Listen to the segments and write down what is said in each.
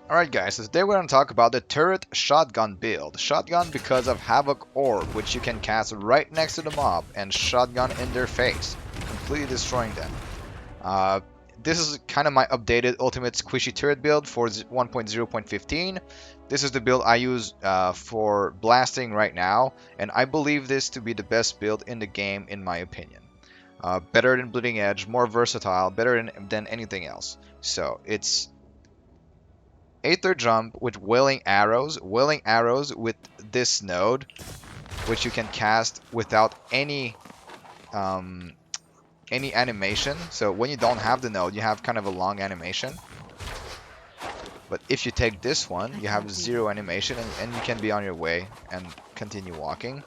Alright guys, so today we're going to talk about the turret shotgun build. Shotgun because of Havoc Orb, which you can cast right next to the mob and shotgun in their face, completely destroying them. This is kind of my updated ultimate squishy turret build for 1.0.15. This is the build I use for blasting right now, and I believe this to be the best build in the game in my opinion. Better than Bleeding Edge, more versatile, better than anything else. So it's Aether Jump with Wailing Arrows with this node, which you can cast without any animation. So when you don't have the node, you have kind of a long animation. But if you take this one, you have zero animation and you can be on your way and continue walking.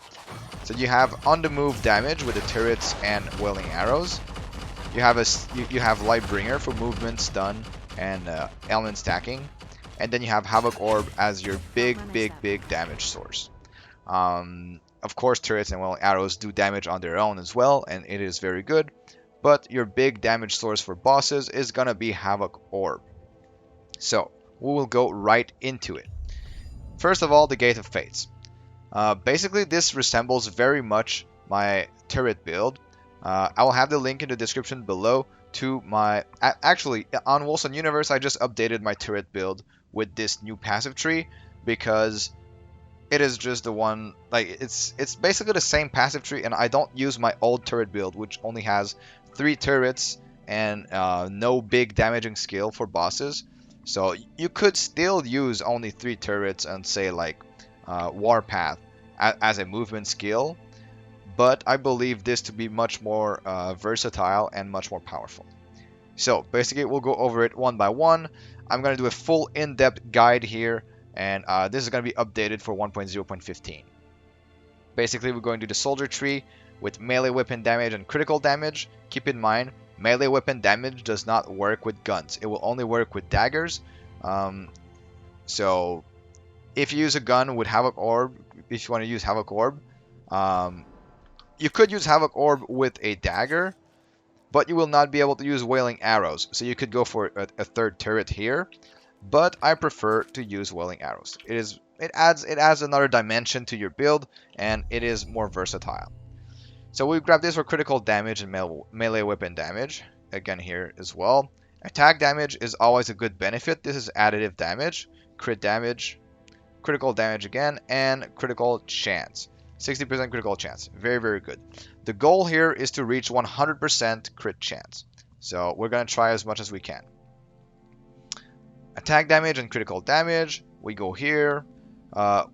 So you have on the move damage with the turrets and Wailing Arrows. You have you have Lightbringer for movement, stun, and element stacking. And then you have Havoc Orb as your big damage source. Of course, turrets and Wailing Arrows do damage on their own as well, and it is very good. But your big damage source for bosses is gonna be Havoc Orb. So we will go right into it. First of all, the Gate of Fates. Basically, this resembles very much my turret build. I will have the link in the description below to my... Actually, on Wolcen Universe, I just updated my turret build with this new passive tree because it is just the one... Like, it's basically the same passive tree, and I don't use my old turret build, which only has 3 turrets and no big damaging skill for bosses. So you could still use only 3 turrets and say like Warpath as a movement skill, but I believe this to be much more versatile and much more powerful. So basically we'll go over it one by one. I'm going to do a full in-depth guide here, and this is going to be updated for 1.0.15. Basically we're going to do the soldier tree with melee weapon damage and critical damage. Keep in mind, melee weapon damage does not work with guns. It will only work with daggers. So if you use a gun with Havoc Orb, if you want to use Havoc Orb, you could use Havoc Orb with a dagger, but you will not be able to use Wailing Arrows. So you could go for a third turret here, but I prefer to use Wailing Arrows. It adds another dimension to your build, and it is more versatile. So we grab this for critical damage and melee weapon damage, again here as well. Attack damage is always a good benefit. This is additive damage, crit damage, critical damage again, and critical chance. 60% critical chance. Very good. The goal here is to reach 100% crit chance. So we're going to try as much as we can. Attack damage and critical damage. We go here.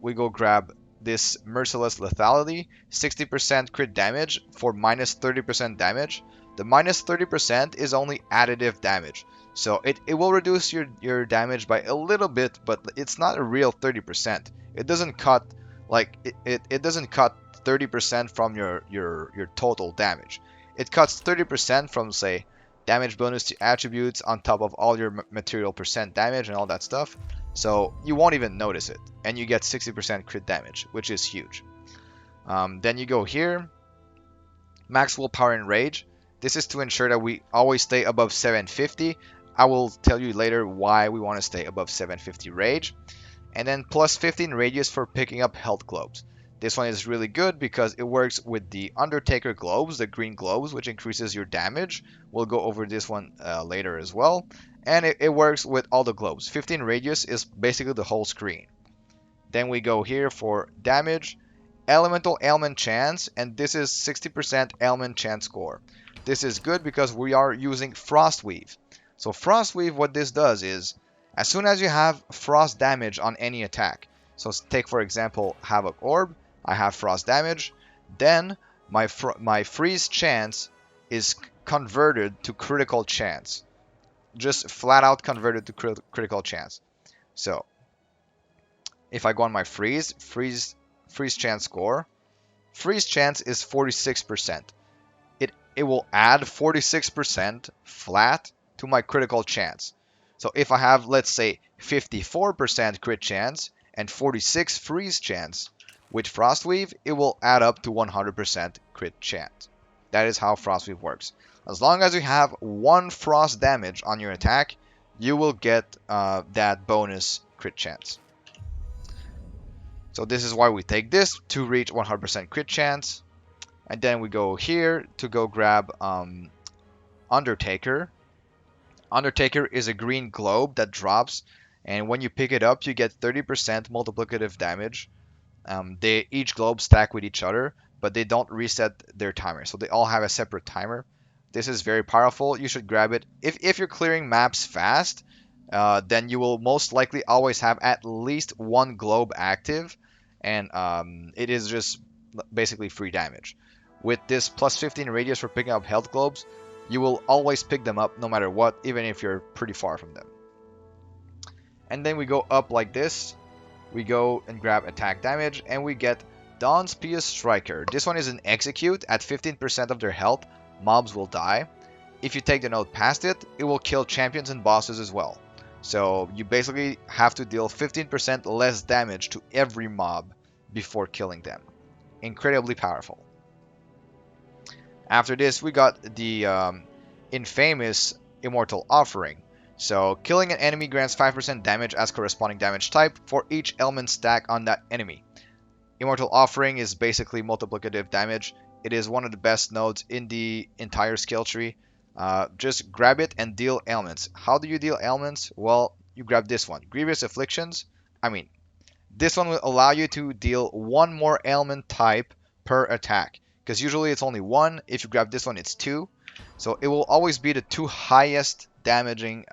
We go grab this Merciless Lethality, 60% crit damage for minus 30% damage. The minus 30% is only additive damage. So it will reduce your damage by a little bit, but it's not a real 30%. It doesn't cut like it doesn't cut 30% from your total damage. It cuts 30% from, say, damage bonus to attributes on top of all your material percent damage and all that stuff. So you won't even notice it, and you get 60% crit damage, which is huge. Then you go here, max willpower and rage. This is to ensure that we always stay above 750. I will tell you later why we want to stay above 750 rage. And then plus 15 radius for picking up health globes. This one is really good because it works with the Undertaker globes, the green globes, which increases your damage. We'll go over this one later as well. And it works with all the globes. 15 radius is basically the whole screen. Then we go here for damage, elemental ailment chance, and this is 60% ailment chance score. This is good because we are using Frostweave. So Frostweave, what this does is, as soon as you have frost damage on any attack, so take for example Havoc Orb, I have frost damage, then my freeze chance is converted to critical chance. Just flat out converted to critical chance. So if I go on my freeze chance score, freeze chance is 46%. It will add 46% flat to my critical chance. So if I have, let's say, 54% crit chance and 46 freeze chance with Frostweave, it will add up to 100% crit chance. That is how Frostweave works. As long as you have 1 frost damage on your attack, you will get that bonus crit chance. So this is why we take this to reach 100% crit chance. And then we go here to go grab Undertaker. Undertaker is a green globe that drops, and when you pick it up, you get 30% multiplicative damage. They each globe stack with each other, but they don't reset their timer, so they all have a separate timer. This is very powerful. You should grab it. If you're clearing maps fast, then you will most likely always have at least one globe active, and it is just basically free damage. With this plus 15 radius for picking up health globes, you will always pick them up no matter what, even if you're pretty far from them. And then we go up like this. We go and grab attack damage, and we get Dawn's Pious Striker. This one is an execute. At 15% of their health, mobs will die. If you take the node past it, it will kill champions and bosses as well. So you basically have to deal 15% less damage to every mob before killing them. Incredibly powerful. After this, we got the infamous Immortal Offering. So killing an enemy grants 5% damage as corresponding damage type for each element stack on that enemy. Immortal Offering is basically multiplicative damage. It is one of the best nodes in the entire skill tree. Just grab it and deal ailments. How do you deal ailments? Well, you grab this one. Grievous Afflictions. This one will allow you to deal one more ailment type per attack, because usually it's only one. If you grab this one, it's two. So it will always be the two highest damaging,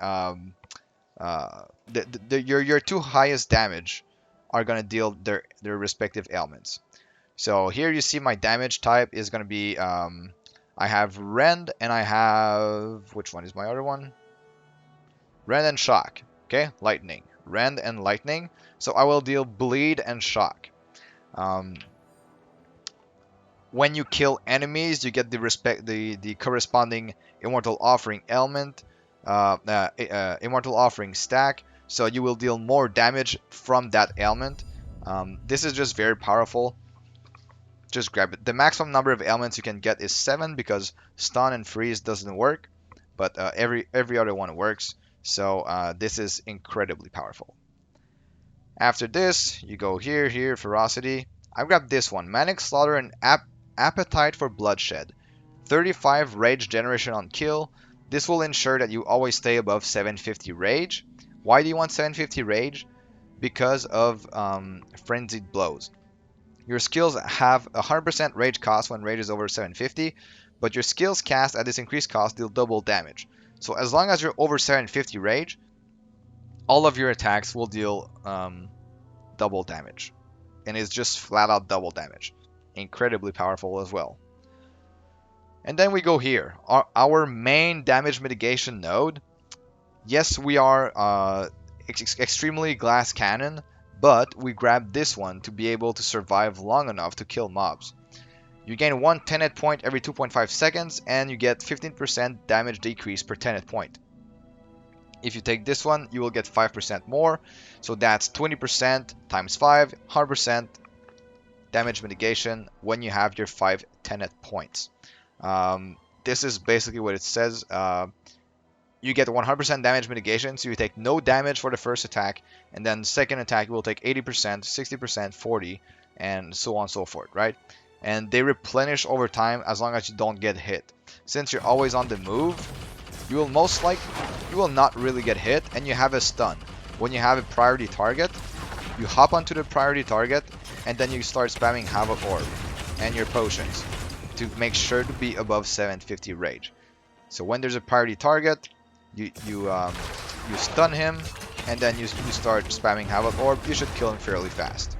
your two highest damage are going to deal their respective ailments. So here you see my damage type is going to be, I have Rend and I have, which one is my other one? Rend and Shock. Okay, Lightning. Rend and Lightning. So I will deal Bleed and Shock. When you kill enemies, you get the corresponding Immortal Offering ailment, Immortal Offering stack. So you will deal more damage from that ailment. This is just very powerful. Just grab it. The maximum number of ailments you can get is 7 because stun and freeze doesn't work, but every other one works. So this is incredibly powerful. After this, you go here, Ferocity. I grabbed this one, Manic Slaughter and Appetite for Bloodshed. 35 rage generation on kill. This will ensure that you always stay above 750 rage. Why do you want 750 rage? Because of Frenzied Blows. Your skills have 100% rage cost when rage is over 750, but your skills cast at this increased cost deal double damage. So as long as you're over 750 rage, all of your attacks will deal double damage. And it's just flat out double damage. Incredibly powerful as well. And then we go here, our main damage mitigation node. Yes, we are extremely glass cannon, but we grab this one to be able to survive long enough to kill mobs. You gain 1 tenet point every 2.5 seconds, and you get 15% damage decrease per tenet point. If you take this one, you will get 5% more, so that's 20% times 5, 100% damage mitigation when you have your 5 tenet points. This is basically what it says. You get 100% damage mitigation, so you take no damage for the first attack, and then second attack you will take 80%, 60%, 40%, and so on and so forth, right? And they replenish over time as long as you don't get hit. Since you're always on the move, you will not really get hit, and you have a stun. When you have a priority target, you hop onto the priority target, and then you start spamming Havoc Orb and your potions to make sure to be above 750 rage. So when there's a priority target, you stun him, and then you start spamming Havoc Orb. You should kill him fairly fast.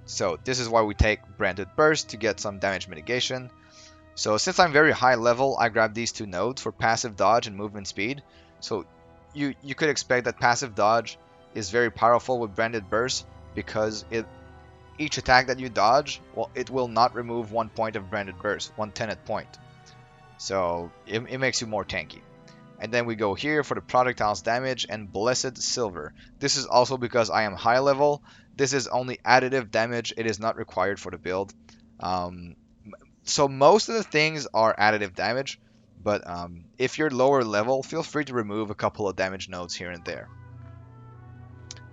So this is why we take Branded Burst to get some damage mitigation. So since I'm very high level, I grab these two nodes for passive dodge and movement speed. So you could expect that passive dodge is very powerful with Branded Burst, because each attack that you dodge, well, it will not remove 1 point of Branded Burst, 1 tenet point. So it makes you more tanky. And then we go here for the projectiles damage and Blessed Silver. This is also because I am high level. This is only additive damage. It is not required for the build. So most of the things are additive damage, But if you're lower level, feel free to remove a couple of damage nodes here and there.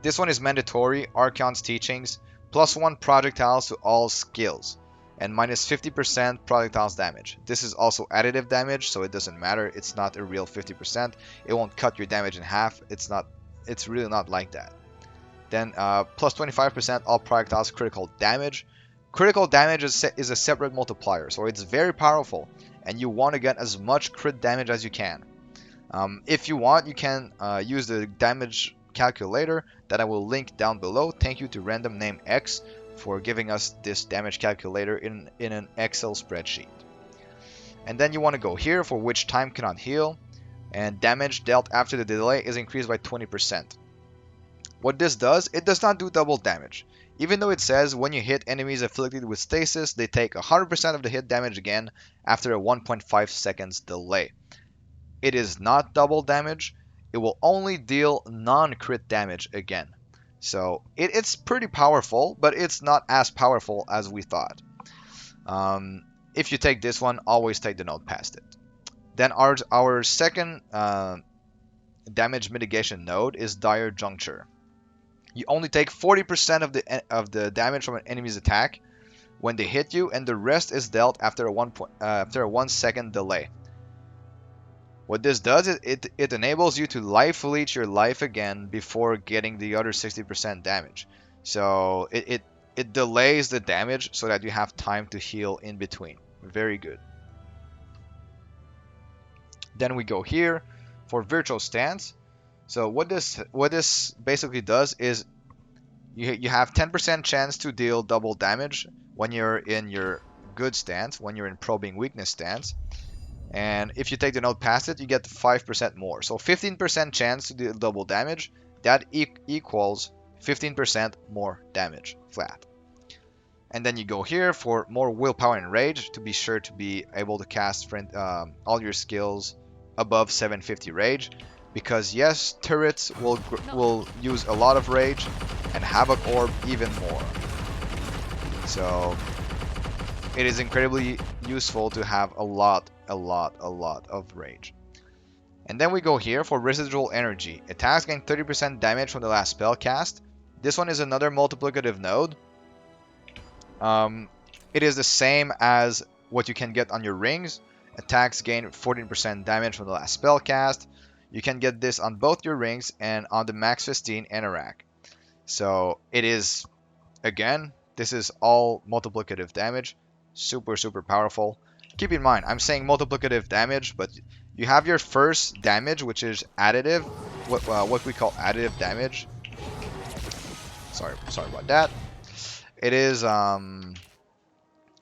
This one is mandatory, Archon's Teachings, +1 projectiles to all skills, and minus 50% projectiles damage. This is also additive damage, so it doesn't matter. It's not a real 50%. It won't cut your damage in half. It's really not like that. Then plus 25% all projectiles critical damage. Critical damage is a separate multiplier, so it's very powerful, and you want to get as much crit damage as you can. If you want, you can use the damage calculator that I will link down below. Thank you to random name X for giving us this damage calculator in an Excel spreadsheet. And then you want to go here for which time cannot heal, and damage dealt after the delay is increased by 20%. What this does, it does not do double damage. Even though it says when you hit enemies afflicted with stasis, they take 100% of the hit damage again after a 1.5 seconds delay. It is not double damage. It will only deal non-crit damage again. So it's pretty powerful, but it's not as powerful as we thought. If you take this one, always take the node past it. Then our second damage mitigation node is Dire Juncture. You only take 40% of the damage from an enemy's attack when they hit you, and the rest is dealt after a 1 second delay. What this does is it enables you to life leech your life again before getting the other 60% damage. So it delays the damage so that you have time to heal in between. Very good. Then we go here for Virtual Stance. So what this basically does is you have 10% chance to deal double damage when you're in your good stance, when you're in probing weakness stance. And if you take the node past it, you get 5% more. So 15% chance to deal double damage. That equals 15% more damage flat. And then you go here for more willpower and rage to be sure to be able to cast all your skills above 750 rage. Because yes, turrets will use a lot of rage, and Havoc Orb even more. So it is incredibly useful to have a lot of rage. And then we go here for Residual Energy. Attacks gain 30% damage from the last spell cast. This one is another multiplicative node. It is the same as what you can get on your rings. Attacks gain 14% damage from the last spell cast. You can get this on both your rings and on the Max 15 Anorak. So it is, again, this is all multiplicative damage. Super powerful. Keep in mind, I'm saying multiplicative damage, but you have your first damage, which is additive, what we call additive damage. Sorry about that. It is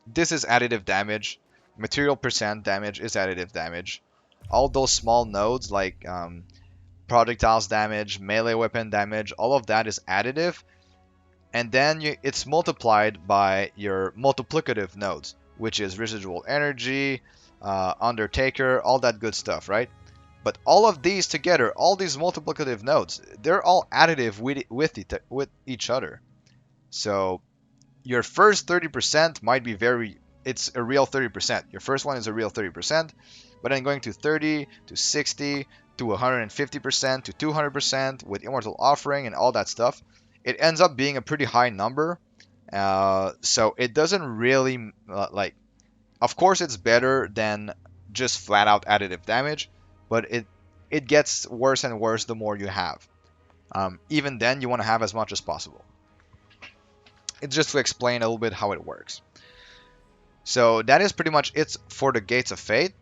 this is additive damage. Material percent damage is additive damage. All those small nodes like projectiles damage, melee weapon damage, all of that is additive. And then it's multiplied by your multiplicative nodes, which is Residual Energy, Undertaker, all that good stuff, right? But all of these together, all these multiplicative nodes, they're all additive with each other. So your first 30% might be it's a real 30%. Your first one is a real 30%, but then going to 30, to 60, to 150%, to 200% with Immortal Offering and all that stuff, it ends up being a pretty high number. So it doesn't really, of course it's better than just flat out additive damage, but it gets worse and worse the more you have. Even then, you want to have as much as possible. It's just to explain a little bit how it works. So that is pretty much it for the Gates of Fate.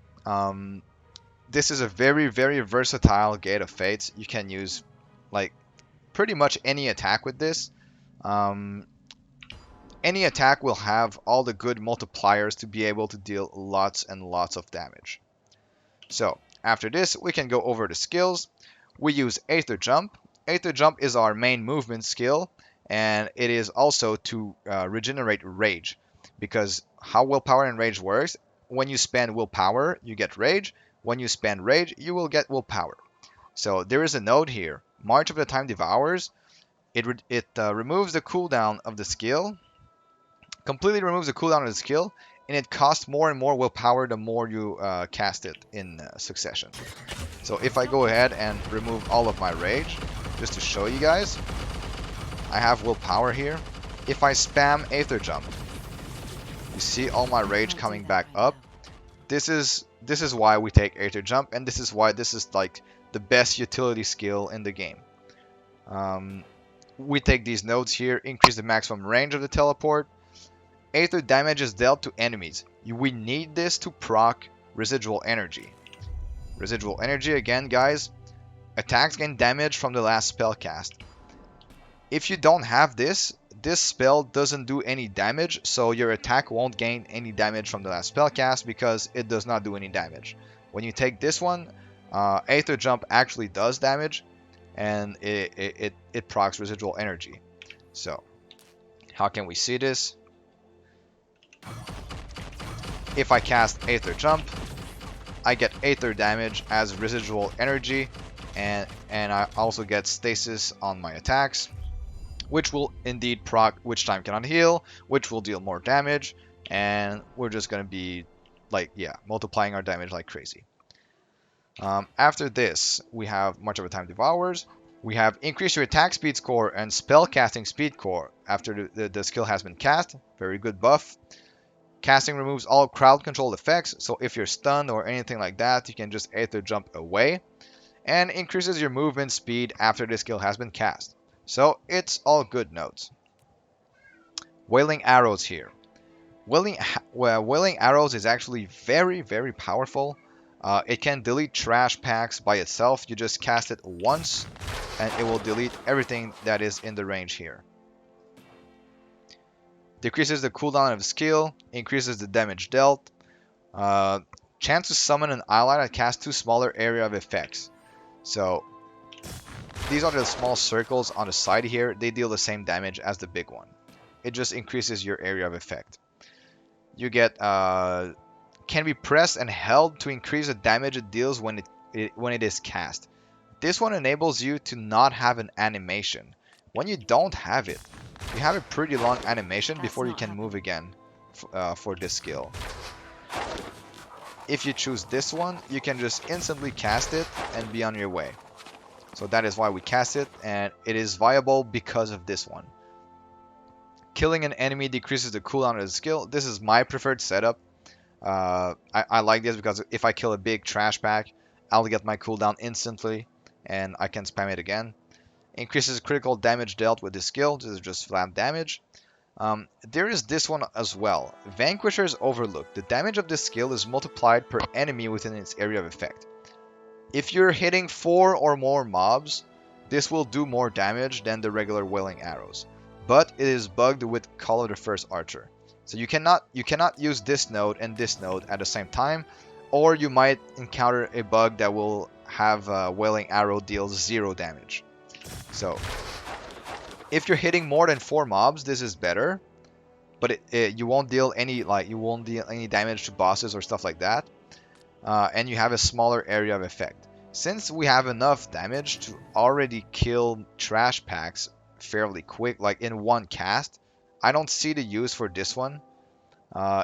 This is a very versatile Gate of Fates. You can use pretty much any attack with this. Any attack will have all the good multipliers to be able to deal lots and lots of damage. So after this, we can go over the skills. We use Aether Jump. Aether Jump is our main movement skill, and it is also to regenerate rage. Because how willpower and rage works, when you spend willpower, you get rage. When you spend rage, you will get willpower. So there is a node here, March of the Time Devours. It removes the cooldown of the skill, completely removes the cooldown of the skill, and it costs more and more willpower the more you cast it in succession. So if I go ahead and remove all of my rage, just to show you guys, I have willpower here. If I spam Aether Jump, you see all my rage coming back up. This is why we take Aether Jump, and this is why this is like the best utility skill in the game. We take these nodes here, increase the maximum range of the teleport. Aether damage is dealt to enemies. We need this to proc residual energy. Residual energy, again guys, attacks gain damage from the last spell cast. If you don't have this, this spell doesn't do any damage, so your attack won't gain any damage from the last spell cast because it does not do any damage. When you take this one, Aether Jump actually does damage, and it procs residual energy. So, how can we see this? If I cast Aether Jump, I get Aether damage as residual energy, and I also get stasis on my attacks, which will indeed proc Which Time Cannot Heal, which will deal more damage, and we're just gonna be like, yeah, multiplying our damage like crazy. After this, we have Much of a Time Devours. We have Increase Your Attack Speed Score and Spell Casting Speed Score after the skill has been cast. Very good buff. Casting removes all crowd control effects, so if you're stunned or anything like that, you can just Aether Jump away. And increases your movement speed after the skill has been cast. So it's all good notes. Wailing Arrows here. Wailing Arrows is actually very, very powerful. It can delete trash packs by itself. You just cast it once and it will delete everything that is in the range here. Decreases the cooldown of skill, increases the damage dealt. Chance to summon an ally that casts 2 smaller area of effects. So these are the small circles on the side here. They deal the same damage as the big one. It just increases your area of effect. You get can be pressed and held to increase the damage it deals when it is cast. This one enables you to not have an animation. When you don't have it, you have a pretty long animation before you can move again for this skill. If you choose this one, you can just instantly cast it and be on your way. So that is why we cast it, and it is viable because of this one. Killing an enemy decreases the cooldown of the skill. This is my preferred setup. I like this because if I kill a big trash pack, I'll get my cooldown instantly, and I can spam it again. Increases critical damage dealt with this skill. This is just flat damage. There is this one as well. Vanquisher's Overlook. The damage of this skill is multiplied per enemy within its area of effect. If you're hitting 4 or more mobs, this will do more damage than the regular Wailing Arrows. But it is bugged with Call of the First Archer. So you cannot use this node and this node at the same time, or you might encounter a bug that will have Wailing Arrow deals 0 damage. So if you're hitting more than 4 mobs, this is better, but you won't deal any damage to bosses or stuff like that, and you have a smaller area of effect. Since we have enough damage to already kill trash packs fairly quick, like in one cast, I don't see the use for this one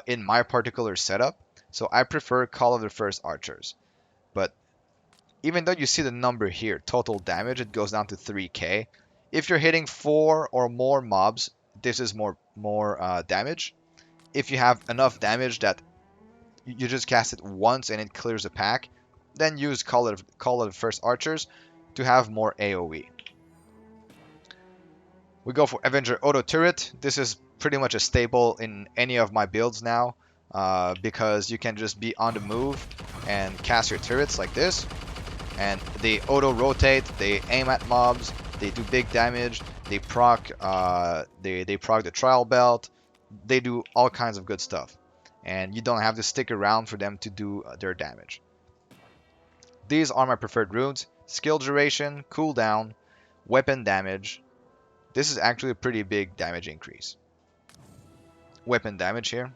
in my particular setup, so I prefer Call of the First Archers. But even though you see the number here, total damage, it goes down to 3k. If you're hitting 4 or more mobs, this is more damage. If you have enough damage that you just cast it once and it clears a pack, then use Call of the First Archers to have more AoE. We go for Avenger Auto Turret. This is pretty much a staple in any of my builds now, because you can just be on the move and cast your turrets like this, and they auto rotate, they aim at mobs, they do big damage, they proc the trial belt, they do all kinds of good stuff, and you don't have to stick around for them to do their damage. These are my preferred runes: skill duration, cooldown, weapon damage. This is actually a pretty big damage increase. Weapon damage here.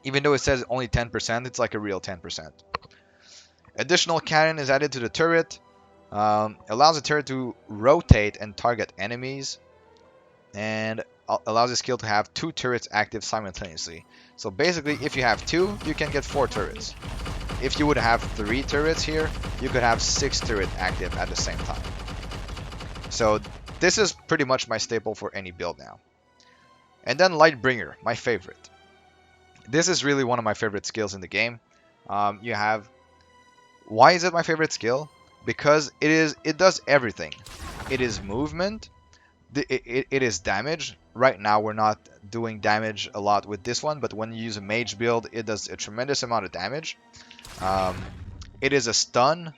Even though it says only 10%, it's like a real 10%. Additional cannon is added to the turret. Allows the turret to rotate and target enemies. And allows the skill to have 2 turrets active simultaneously. So basically, if you have 2, you can get 4 turrets. If you would have 3 turrets here, you could have 6 turrets active at the same time. So this is pretty much my staple for any build now. And then Lightbringer, my favorite. This is really one of my favorite skills in the game. You have... Why is it my favorite skill? Because it does everything. It is movement. It is damage. Right now we're not doing damage a lot with this one, but when you use a mage build, it does a tremendous amount of damage. It is a stun.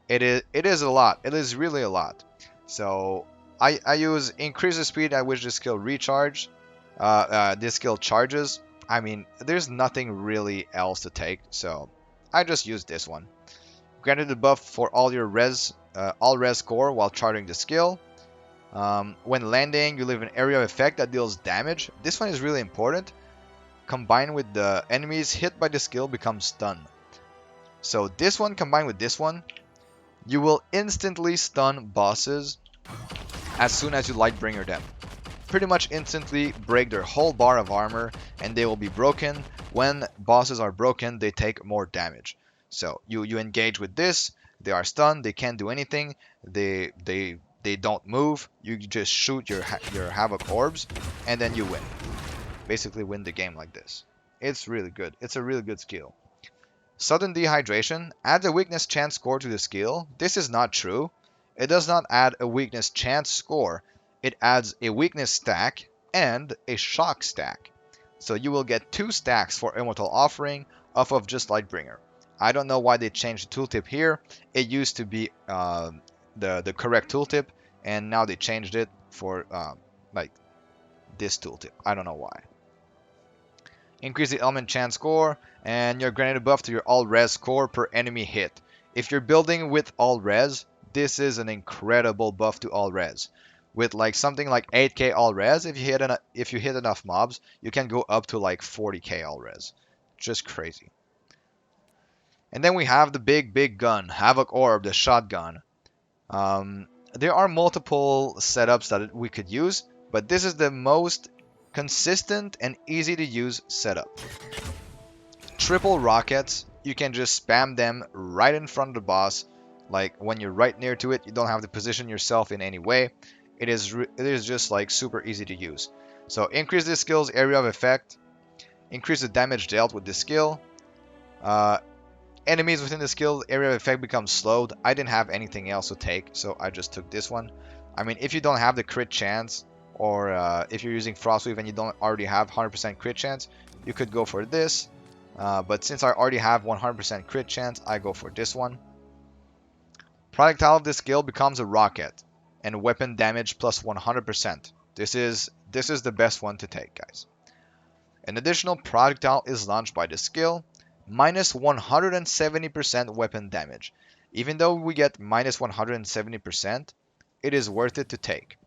It is a lot. It is really a lot. So I use increase the speed at which this skill recharge. This skill charges. I mean, there's nothing really else to take, so I just use this one. Granted the buff for all res core while charging the skill. When landing, you leave an area of effect that deals damage. This one is really important. Combined with the enemies hit by the skill become stunned. So this one combined with this one, you will instantly stun bosses as soon as you Lightbringer them. Pretty much instantly break their whole bar of armor and they will be broken. When bosses are broken, they take more damage. So you engage with this, they are stunned, they can't do anything, they don't move, you just shoot your Havoc orbs, and then you win. Basically win the game like this. It's really good. It's a really good skill. Sudden Dehydration adds a weakness chance score to the skill. This is not true. It does not add a weakness chance score. It adds a weakness stack and a shock stack. So you will get 2 stacks for Immortal Offering off of just Lightbringer. I don't know why they changed the tooltip here. It used to be the correct tooltip, and now they changed it for like this tooltip. I don't know why. Increase the element chance score, and you're granted a buff to your all res score per enemy hit. If you're building with all res, this is an incredible buff to all res. With like something like 8k all res, if you hit enough mobs, you can go up to like 40k all res. Just crazy. And then we have the big gun, Havoc Orb, the shotgun. There are multiple setups that we could use, but this is the most consistent and easy to use setup. Triple rockets, you can just spam them right in front of the boss. Like when you're right near to it, you don't have to position yourself in any way. It is just like super easy to use. So increase this skill's area of effect, increase the damage dealt with this skill. Enemies within the skill area of effect become slowed. I didn't have anything else to take, so I just took this one. I mean, if you don't have the crit chance, or if you're using Frostweave and you don't already have 100% crit chance, you could go for this. But since I already have 100% crit chance, I go for this one. Projectile of this skill becomes a rocket, and weapon damage plus 100%. This is the best one to take, guys. An additional projectile is launched by the skill. Minus 170% weapon damage. Even though we get minus 170%, it is worth it to take.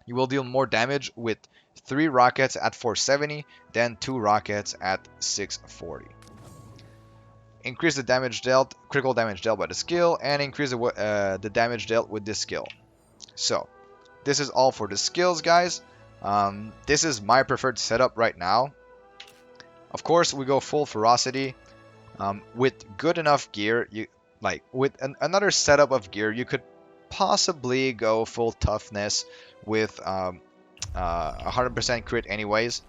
You will deal more damage with 3 rockets at 470 than 2 rockets at 640. Increase the damage dealt, critical damage dealt by the skill, and increase the damage dealt with this skill. So, this is all for the skills, guys. This is my preferred setup right now. Of course, we go full ferocity. With good enough gear, with another setup of gear, you could possibly go full toughness with 100% crit anyways.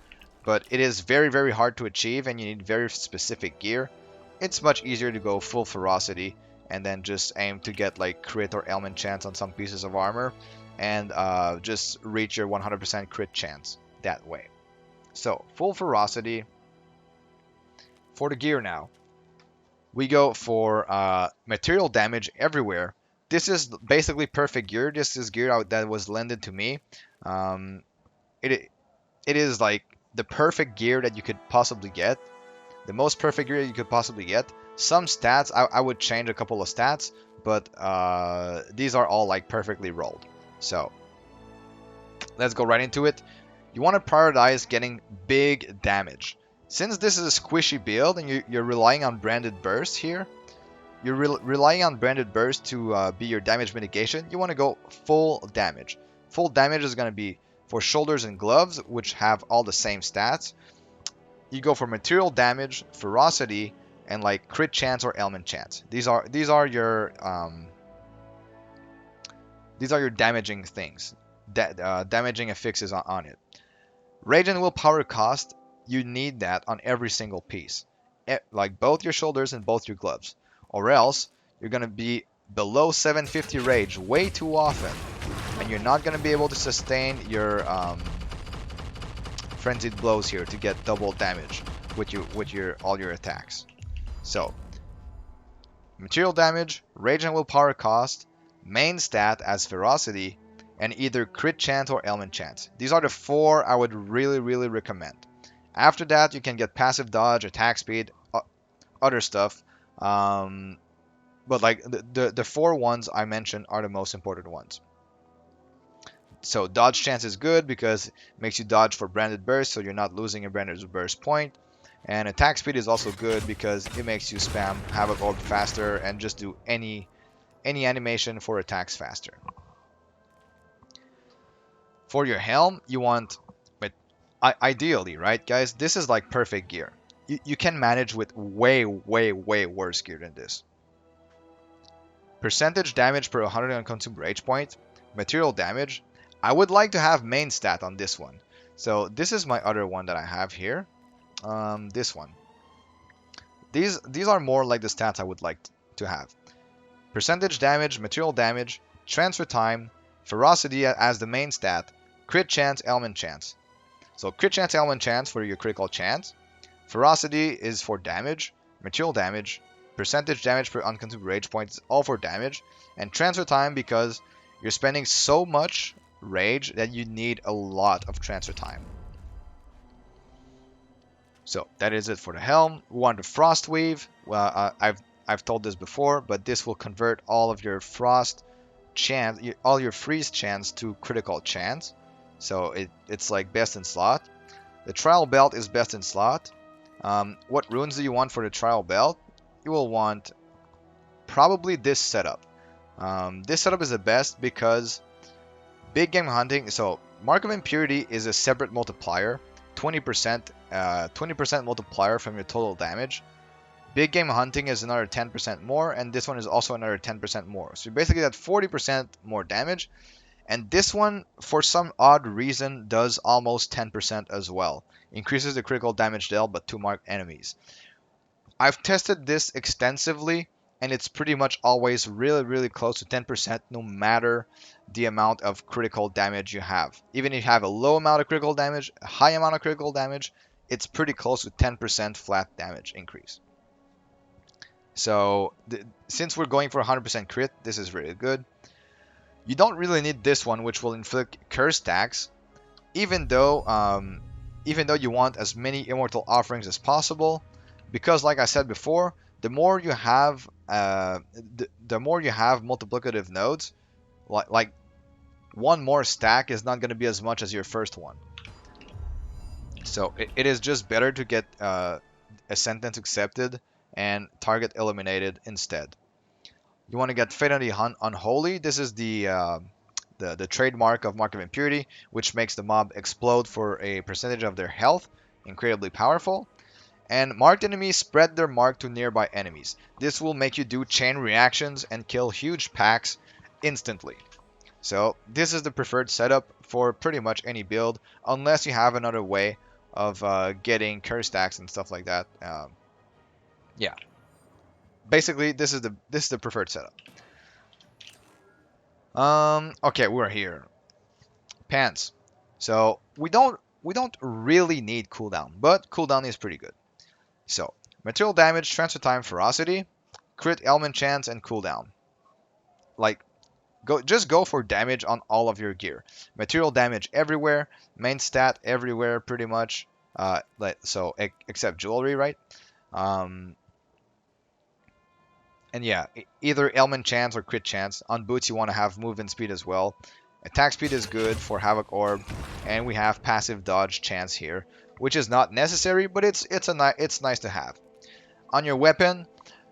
But it is very hard to achieve, and you need very specific gear. It's much easier to go full ferocity and then just aim to get like crit or ailment chance on some pieces of armor, and just reach your 100% crit chance that way. So full ferocity. For the gear now, we go for material damage everywhere. This is basically perfect gear. This is gear that was lended to me. It is like the perfect gear that you could possibly get. The most perfect gear you could possibly get. Some stats, I would change a couple of stats, but these are all like perfectly rolled. So let's go right into it. You want to prioritize getting big damage. Since this is a squishy build and you're relying on branded burst here, you're relying on branded burst to be your damage mitigation, you want to go full damage. Full damage is going to be For shoulders and gloves, which have all the same stats, you go for material damage, ferocity, and like crit chance or element chance. These are your damaging things, damaging affixes on it. Rage and willpower cost, you need that on every single piece, like both your shoulders and both your gloves, or else you're gonna be below 750 rage way too often, and you're not gonna be able to sustain your frenzied blows here to get double damage with all your attacks. So material damage, rage and willpower cost, main stat as ferocity, and either crit chance or element chance. These are the 4 I would really recommend. After that, you can get passive dodge, attack speed, other stuff. But like the 4 ones I mentioned are the most important ones. So dodge chance is good because it makes you dodge for branded burst, so you're not losing a branded burst point. And attack speed is also good because it makes you spam Havoc Orb faster and just do any animation for attacks faster. For your helm, you want, but ideally, right, guys, this is like perfect gear. You can manage with way worse gear than this. Percentage damage per 100 unconsumed rage point, material damage. I would like to have main stat on this one. So this is my other one that I have here. This one. These are more like the stats I would like to have. Percentage damage, material damage, transfer time, ferocity as the main stat, crit chance, element chance. So crit chance, element chance for your critical chance. Ferocity is for damage, material damage, percentage damage per unconsumed rage points, all for damage, and transfer time because you're spending so much rage that you need a lot of transfer time. So that is it for the helm. We want the frost weave. Well, I've told this before, but this will convert all of your frost chance, all your freeze chance to critical chance. So it's like best in slot. The trial belt is best in slot. What runes do you want for the trial belt? You will want probably this setup. This setup is the best because big game hunting. So Mark of Impurity is a separate multiplier, 20% multiplier from your total damage. Big game hunting is another 10% more, and this one is also another 10% more. So you basically get 40% more damage, and this one, for some odd reason, does almost 10% as well. Increases the critical damage dealt but to marked enemies. I've tested this extensively, and it's pretty much always really close to 10% no matter the amount of critical damage you have. Even if you have a low amount of critical damage, a high amount of critical damage, it's pretty close to 10% flat damage increase. So since we're going for 100% crit, this is really good. You don't really need this one, which will inflict curse stacks, even though you want as many immortal offerings as possible, because like I said before, the more you have multiplicative nodes, like one more stack is not going to be as much as your first one. So it is just better to get a sentence accepted and target eliminated instead. You want to get Fatally Unholy. This is the trademark of Mark of Impurity, which makes the mob explode for a percentage of their health. Incredibly powerful. And marked enemies spread their mark to nearby enemies. This will make you do chain reactions and kill huge packs instantly. So this is the preferred setup for pretty much any build, unless you have another way of getting curse stacks and stuff like that. Yeah. Basically, this is the preferred setup. Okay, we're here. Pants. So we don't really need cooldown, but cooldown is pretty good. So material damage, transfer time, ferocity, crit element chance, and cooldown. Like just go for damage on all of your gear. Material damage everywhere, main stat everywhere pretty much. Except jewelry, right? And yeah, either element chance or crit chance. On boots, you want to have movement speed as well. Attack speed is good for Havoc Orb, and we have passive dodge chance here, which is not necessary, but it's nice to have. On your weapon,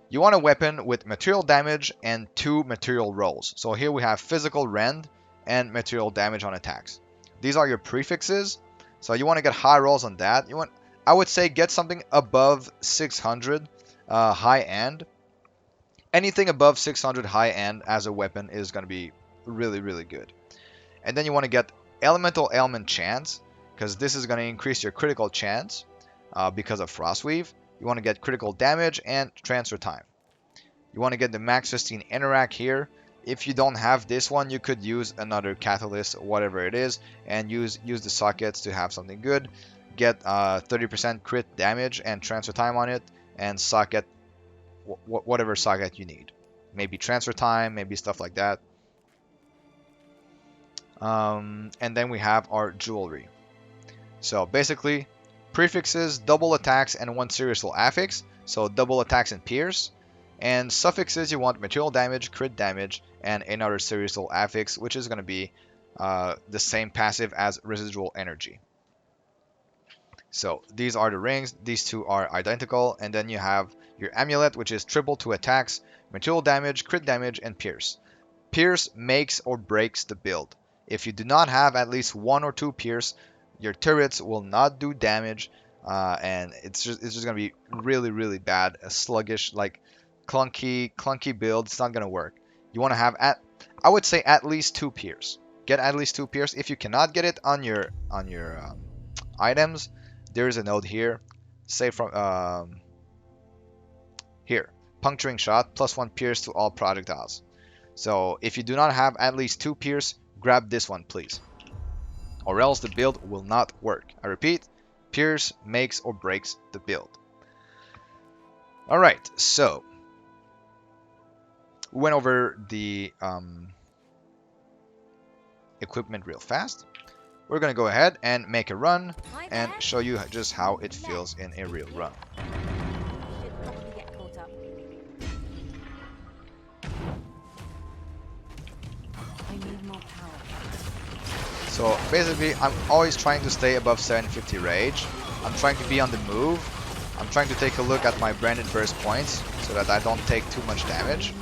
you want a weapon with material damage and 2 material rolls. So here we have physical rend and material damage on attacks. These are your prefixes. So you want to get high rolls on that. I would say get something above 600 high end. Anything above 600 high end as a weapon is going to be really, really good. And then you want to get elemental ailment chance, because this is going to increase your critical chance because of Frostweave. You want to get critical damage and transfer time. You want to get the max 15 interact here. If you don't have this one, you could use another catalyst, whatever it is, and use the sockets to have something good. Get 30% crit damage and transfer time on it, and socket whatever socket you need. Maybe transfer time, maybe stuff like that. And then we have our jewelry. So basically, prefixes, double attacks, and one serial affix. So double attacks and pierce. And suffixes, you want material damage, crit damage, and another serial affix, which is going to be the same passive as residual energy. So these are the rings. These two are identical. And then you have your amulet, which is triple to attacks, material damage, crit damage, and pierce. Pierce makes or breaks the build. If you do not have at least 1 or 2 pierce, your turrets will not do damage, and it's just going to be really, really bad. A sluggish, like clunky build. It's not going to work. You want to have I would say at least 2 pierce. Get at least 2 pierce. If you cannot get it on your items, there is a note here. Say from here, puncturing shot +1 pierce to all projectiles. So if you do not have at least 2 pierce, grab this one, please, or else the build will not work. I repeat, pierce makes or breaks the build. Alright, so we went over the equipment real fast. We're gonna go ahead and make a run and show you just how it feels in a real run. So basically, I'm always trying to stay above 750 rage. I'm trying to be on the move. I'm trying to take a look at my branded burst points so that I don't take too much damage.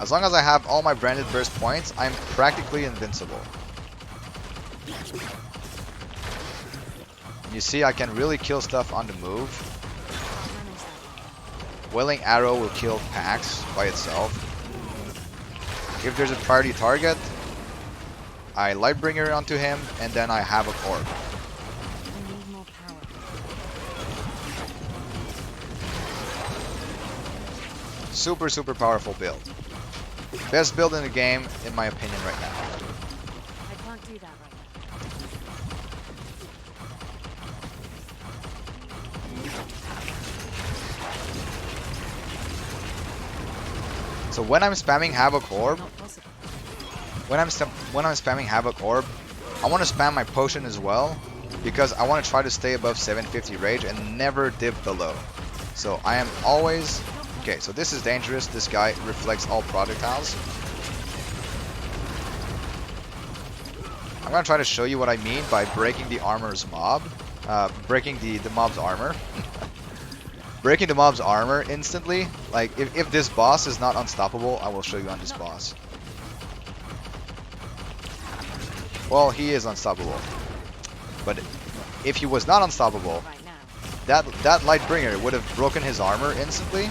As long as I have all my branded burst points, I'm practically invincible. You see, I can really kill stuff on the move. Wailing Arrow will kill packs by itself. If there's a priority target, I Lightbringer onto him, and then I have a orb. Super, super powerful build. Best build in the game, in my opinion, right now. I can't do that right now. So when I'm spamming Havoc Orb, when I'm spamming Havoc Orb, I want to spam my potion as well, because I want to try to stay above 750 rage and never dip below. So I am always... Okay, so this is dangerous. This guy reflects all projectiles. I'm going to try to show you what I mean by breaking the armor's mob. Breaking the mob's armor. Breaking the mob's armor instantly. Like, if this boss is not unstoppable, I will show you on this boss. Well, he is unstoppable. But if he was not unstoppable, that Lightbringer would have broken his armor instantly.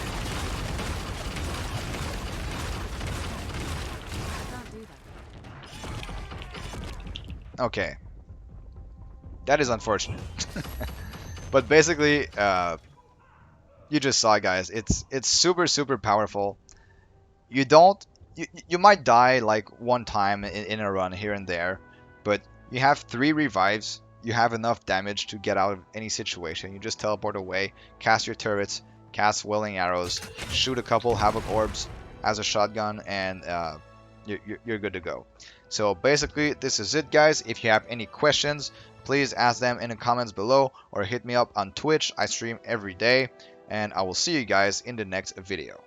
Okay. That is unfortunate. But basically, you just saw, guys, it's super, super powerful. You might die like one time in a run here and there, but you have 3 revives. You have enough damage to get out of any situation. You just teleport away, cast your turrets, cast Wailing Arrows, shoot a couple Havoc Orbs as a shotgun, and you're good to go. So basically, this is it, guys. If you have any questions, please ask them in the comments below or hit me up on Twitch. I stream every day, and I will see you guys in the next video.